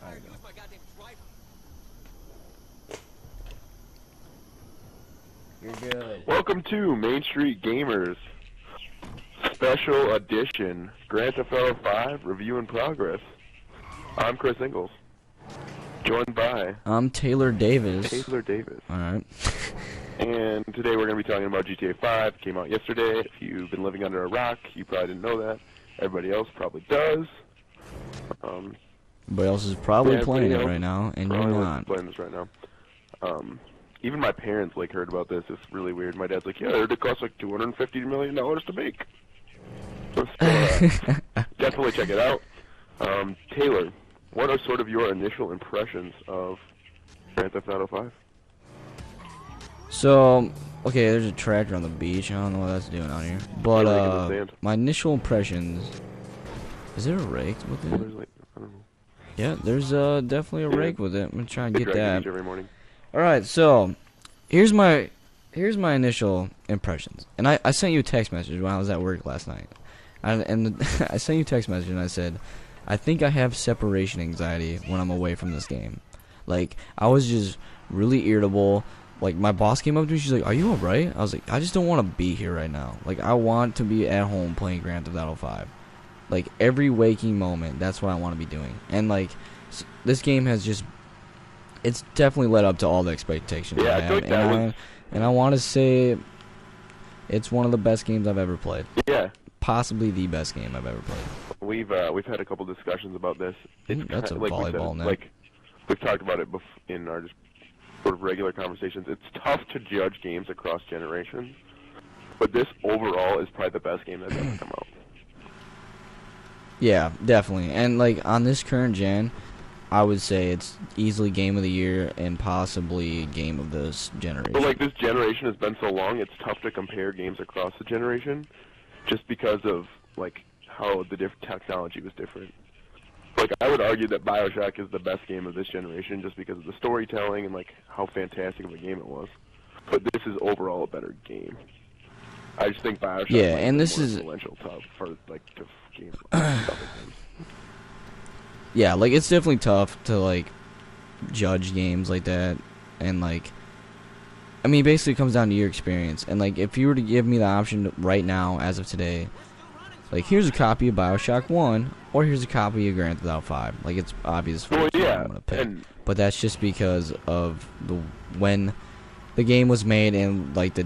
There you go. You're good. Welcome to Main Street Gamers Special Edition Grand Theft Auto 5 Review in Progress. I'm Chris Ingalls, joined by I'm Taylor Davis. Taylor Davis. Alright. And today we're going to be talking about GTA 5. Came out yesterday. If you've been living under a rock, you probably didn't know that. Everybody else probably does. Everybody else is probably playing it right now, and you're not. Playing this right now. Even my parents heard about this. It's really weird. My dad's like, yeah, I heard it costs like $250 million to make. So, definitely check it out. Taylor, what are sort of your initial impressions of Grand Theft Auto 5? So, okay, there's a tractor on the beach. I don't know what that's doing out here. But, my initial impressions... Is there a rake with it? There's I don't know. Yeah, there's definitely a rake with it. I'm gonna try and get that. Every morning. Alright, so, here's my initial impressions. And I sent you a text message when I was at work last night. And I sent you a text message and I said, I think I have separation anxiety when I'm away from this game. Like, I was just really irritable. Like, my boss came up to me, she's like, are you alright? I was like, I just don't want to be here right now. Like, I want to be at home playing Grand Theft Auto 5. Like, every waking moment, that's what I want to be doing. And, like, this game has just... It's definitely led up to all the expectations I have. And I want to say it's one of the best games I've ever played. Yeah. Possibly the best game I've ever played. We've had a couple discussions about this. That's a volleyball net. Like, we've talked about it in our just sort of regular conversations. It's tough to judge games across generations, but this overall is probably the best game that's ever come out. Yeah, definitely. And like on this current gen, I would say it's easily game of the year and possibly game of this generation. But like this generation has been so long, it's tough to compare games across the generation, just because of like how the technology was different. Like I would argue that BioShock is the best game of this generation, just because of the storytelling and like how fantastic of a game it was. But this is overall a better game. I just think BioShock. Yeah, and this is influential for like to games. Yeah, like it's definitely tough to like judge games like that, and like I mean basically it comes down to your experience. And like if you were to give me the option right now as of today, like here's a copy of BioShock 1 or here's a copy of Grand Theft Auto 5, like it's obvious what I'm gonna pick. But that's just because of when the game was made and like the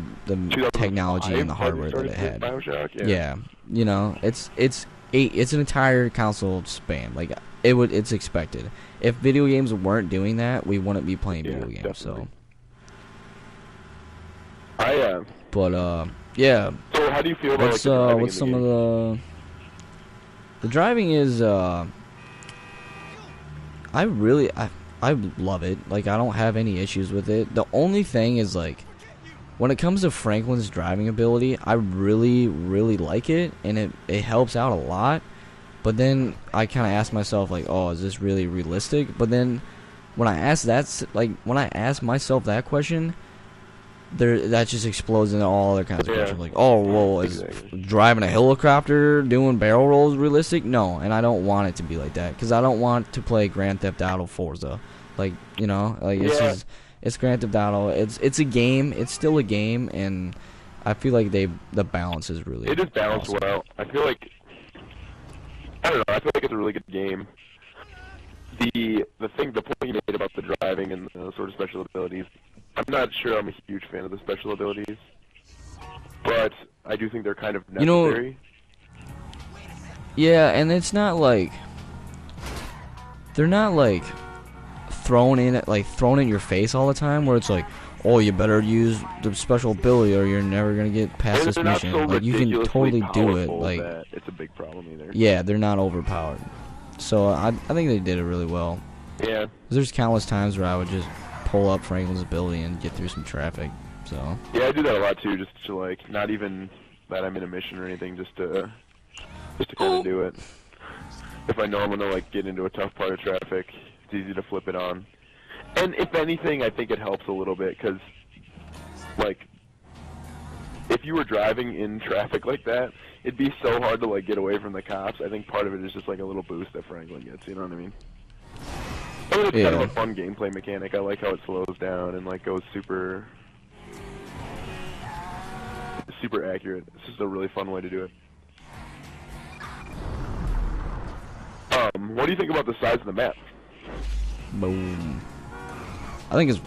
technology and the hardware that it had. BioShock, yeah, you know, it's an entire console span. Like it's expected. If video games weren't doing that, we wouldn't be playing video games. Definitely. So but yeah. So how do you feel about what's some of the driving is I love it. Like I don't have any issues with it. The only thing is like when it comes to Franklin's driving ability, I really like it, and it helps out a lot. But then I kind of ask myself like, oh, is this really realistic? But then when I ask myself that question, that just explodes into all other kinds of questions. Like, oh, well, is driving a helicopter doing barrel rolls realistic? No, and I don't want it to be like that because I don't want to play Grand Theft Auto Forza. Like, you know, like it's Grand Theft Auto. It's a game. It's still a game, and I feel like the balance is really. It is balanced well. I feel like it's a really good game. The point you made about the driving and the sort of special abilities, I'm not sure I'm a huge fan of the special abilities, but I do think they're kind of necessary. Yeah, and it's not like they're not like thrown in your face all the time, where it's like, oh, you better use the special ability or you're never gonna get past this mission. Like you can totally do it. Like it's a big problem either. Yeah, they're not overpowered. So I think they did it really well. Yeah. There's countless times where I would just pull up Franklin's ability and get through some traffic. So. Yeah, I do that a lot too, just to like not even that I'm in a mission or anything, just to kind of do it. If I know I'm gonna like get into a tough part of traffic, it's easy to flip it on. And if anything, I think it helps a little bit because, like, if you were driving in traffic like that, it'd be so hard to like get away from the cops. I think part of it is just like a little boost that Franklin gets. You know what I mean? I mean, it's kind of Yeah. a fun gameplay mechanic. I like how it slows down and like goes super accurate. It's just a really fun way to do it. What do you think about the size of the map? Boom. I think it's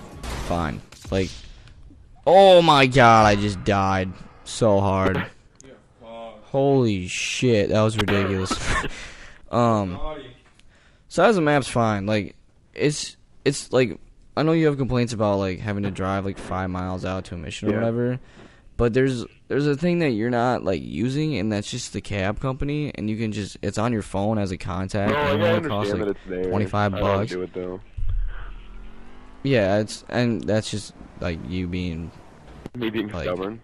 fine. Like, oh my god, I just died so hard. Holy shit, that was ridiculous. Size of the map's fine. Like, it's like, I know you have complaints about like having to drive like 5 miles out to a mission or Yeah. whatever, but there's a thing that you're not like using, and that's just the cab company, and you can just, it's on your phone as a contact, No, and it I only costs understand like that it's there. 25 I don't wanna bucks. do it though. Yeah, and that's just like you being Me being Like- stubborn.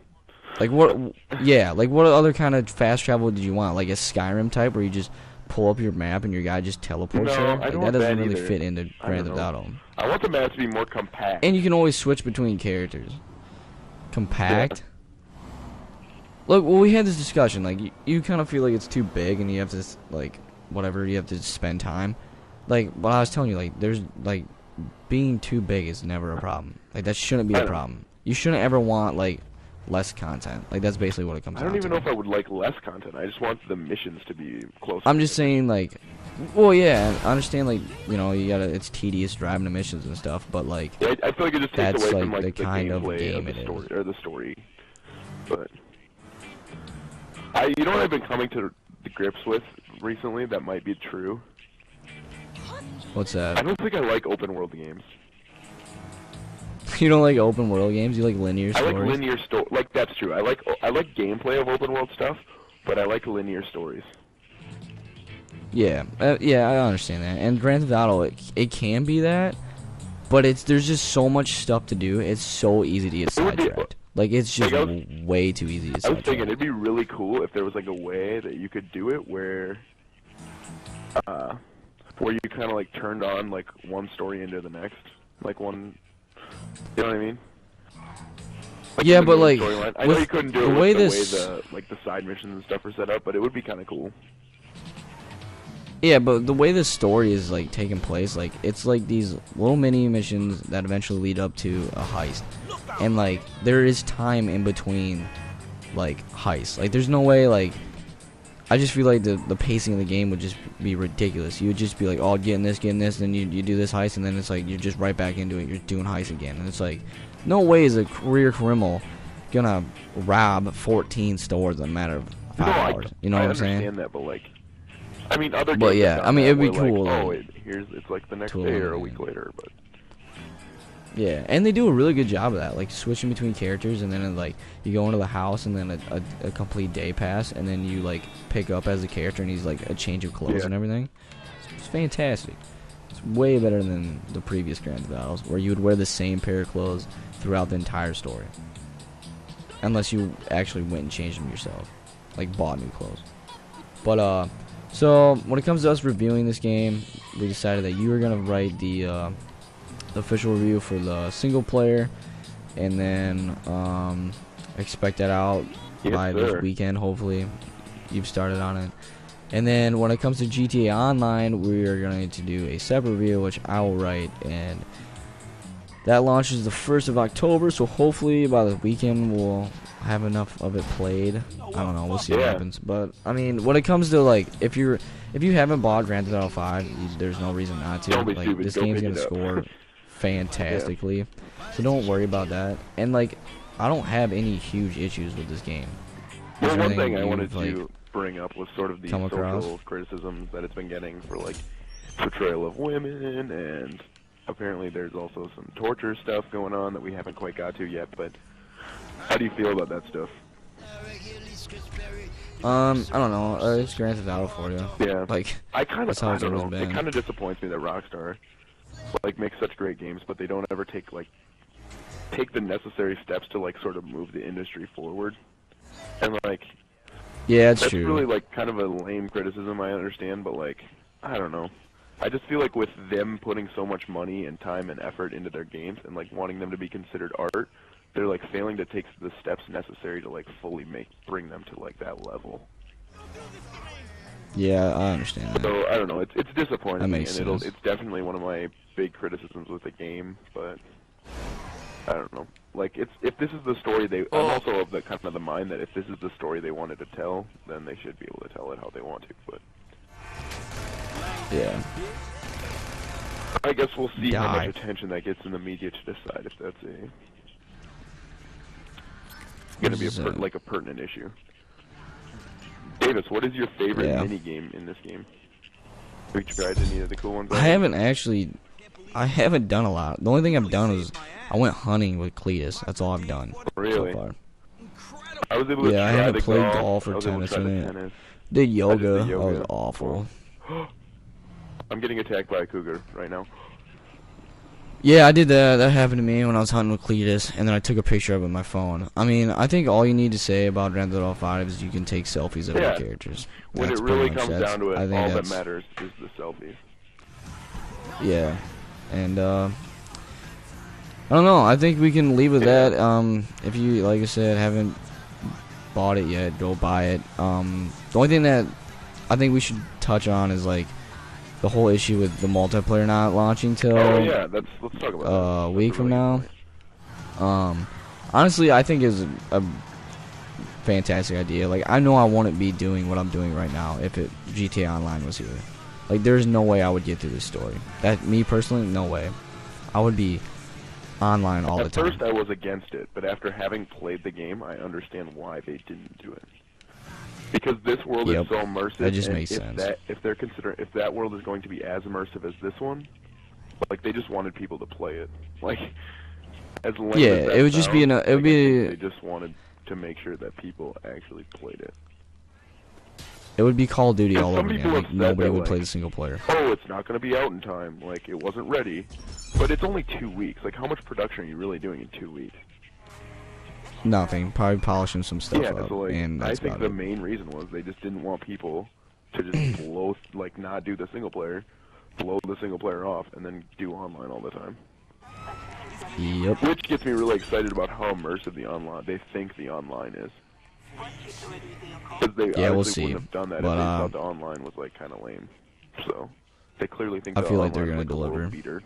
like what? Yeah, like what other kind of fast travel did you want? Like a Skyrim type where you just pull up your map and your guy just teleports No, there? I Like don't that want doesn't that really either. fit into I Grand don't Theft know. Auto. I want the map to be more compact. And you can always switch between characters. Compact. Look, well, we had this discussion. Like you kind of feel like it's too big, and you have to like whatever you have to spend time. Like what I was telling you, like there's like being too big is never a problem. Like that shouldn't be I a know. problem. You shouldn't ever want like less content. Like that's basically what it comes I down don't even to. know if I would like less content. I just want the missions to be closer. I'm just saying, like, well, yeah, I understand, like, you know, it's tedious driving to missions and stuff, but like, Yeah, I feel like it just takes That's, away from like, like the the kind of gameplay game the it is. story or the story. But you know what I've been coming to the grips with recently that might be true. what's I that? don't think I like open world games. You don't like open world games? You like linear I stories? like linear story. Like that's true. I like gameplay of open world stuff, but I like linear stories. Yeah, yeah, I understand that. And Grand Theft Auto, it can be that, but there's just so much stuff to do. It's so easy to get It would be- sidetracked. Like it's just Like, I way too easy to I was thinking sidetrack. it'd be really cool if there was like a way that you could do it where you kind of like turned on like one story into the next, like one. You know what I mean? Like Yeah, the but, main like, storyline. I know with you couldn't do the it way with this- the way the side missions and stuff are set up, but it would be kind of cool. Yeah, but the way the story is like taking place, like it's like these little mini missions that eventually lead up to a heist, and like there is time in between, like heists. Like there's no way like. I just feel like the pacing of the game would just be ridiculous. You would just be like, oh, getting this, then you do this heist, and then it's like you're just right back into it. You're doing heist again, and it's like, no way is a career criminal gonna rob 14 stores in a matter of 5 hours. You know what I'm saying? I understand that, but like, I mean, other But games yeah, have done I mean, that it'd be where, cool, Like, like, it's like the next to day or a eliminate week later, but Yeah, and they do a really good job of that, like switching between characters, and then like you go into the house, and then a complete day pass, and then you like pick up as a character, and he's like a change of clothes Yeah. and everything. It's fantastic. It's way better than the previous Grand Theft Autos, where you would wear the same pair of clothes throughout the entire story, unless you actually went and changed them yourself, like bought new clothes. But so when it comes to us reviewing this game, we decided that you were gonna write the official review for the single player, and then expect that out Yes, by sir. this weekend. Hopefully you've started on it. And then when it comes to GTA Online, we are going to do a separate review, which I will write, and that launches the 1st of October, so hopefully by the weekend we'll have enough of it played. I don't know, we'll see what Yeah. happens. But I mean, when it comes to like, if you haven't bought Grand Theft Auto 5, there's no reason not to. Don't be Like, stupid, this go game's pick gonna it up. score fantastically, so don't worry about that. And like, I don't have any huge issues with this game. Well, Is there one anything thing I you've, wanted like, to bring up was sort of the come across? social criticisms that it's been getting for like portrayal of women, and apparently there's also some torture stuff going on that we haven't quite got to yet. But how do you feel about that stuff? I don't know. It's Grand Theft Auto for you. Yeah, Like, I kind of that's how I it's don't always know. been. It kind of disappoints me that Rockstar like makes such great games, but they don't ever take the necessary steps to like sort of move the industry forward. And like yeah, it's that's true. really like kind of a lame criticism, I understand, but like I don't know. I just feel like with them putting so much money and time and effort into their games and like wanting them to be considered art, they're like failing to take the steps necessary to like fully bring them to like that level. Yeah, I understand that. So I don't know. It's disappointing, That makes and sense. it's definitely one of my big criticisms with the game. But I don't know. Like, if this is the story I'm also of the kind of the mind that if this is the story they wanted to tell, then they should be able to tell it how they want to. But Yeah. I guess we'll see how Die. much attention that gets in the media to decide if that's going to be like a pertinent issue. Davis, what is your favorite mini game in this game? Have you tried any of the cool ones? I haven't done a lot. The only thing I've done is I went hunting with Cletus. That's all I've done Really? so far. I was able to Yeah, I try haven't the played golf golf or I was able to tennis try in the it. tennis. Did yoga. I did the That was yoga. awful. I'm getting attacked by a cougar right now. Yeah, I did that. That happened to me when I was hunting with Cletus, and then I took a picture of it with my phone. I mean, I think all you need to say about Grand Theft Auto 5 is you can take selfies of your characters. When That's it really pretty much comes down to it, I think all that that's- matters is the selfies. Yeah, and I don't know. I think we can leave with that. If you, like I said, haven't bought it yet, go buy it. The only thing that I think we should touch on is like the whole issue with the multiplayer not launching till Oh yeah, let's talk about that. a week from now. Honestly, I think is a fantastic idea. Like, I know I wouldn't be doing what I'm doing right now if GTA Online was here. Like, there's no way I would get through this story. Me personally, no way. I would be online all the time. At first, I was against it, but after having played the game, I understand why they didn't do it. Because this world is so immersive. That just and makes sense. If that world is going to be as immersive as this one, like they just wanted people to play it. Like, as lame as that it would just be sounds, it would like, I be. think they just wanted to make sure that people actually played it. It would be Call of Duty And all some over people again. have Like, said nobody that, would like, play the single player. Oh, it's not going to be out in time. Like, it wasn't ready. But it's only 2 weeks. Like, how much production are you really doing in 2 weeks? Nothing. Probably polishing some stuff up. So, like, and I that's think about the it. main reason was they just didn't want people to just blow, like, not do the single player, blow the single player off, and then do online all the time. Yep. Which gets me really excited about how immersive they think the online is. Because they Yeah, we'll obviously see. wouldn't have done that But, if they thought the online was, like, kind of lame. So, they clearly think I the feel like they're online gonna is, like, a world deliver. beater.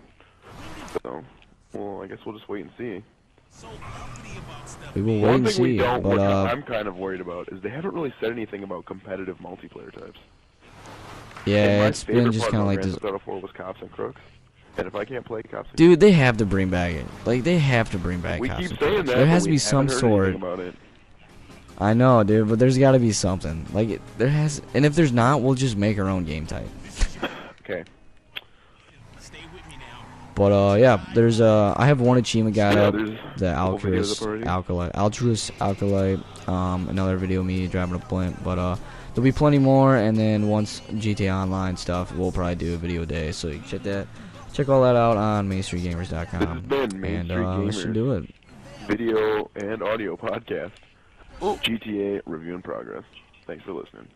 So, well, I guess we'll just wait and see. We will wait One and thing we see. don't, But which I'm kind of worried about, is they haven't really said anything about competitive multiplayer types. And yeah, my it's been favorite just part kind of about like Grand this. Theft Auto 4 was Cops and Crooks. And if I can't play Cops and Dude, they have to bring back it. Like, they have to bring back we Cops keep and saying Crooks. that, There but has to we be some haven't heard sort. anything about it. I know, dude, but there's got to be something. Like, there has, and if there's not, we'll just make our own game type. Okay. But yeah, there's I have one achievement got Yeah, up, there's the a couple videos up Altruist Alkalite, another video of me driving a blimp. But there'll be plenty more, and then once GTA Online stuff, we'll probably do a video a day. So you can check all that out on MainStreetGamers.com. This has been Main Street and let's Gamers. do it. Video and audio podcast. GTA Review in Progress. Thanks for listening.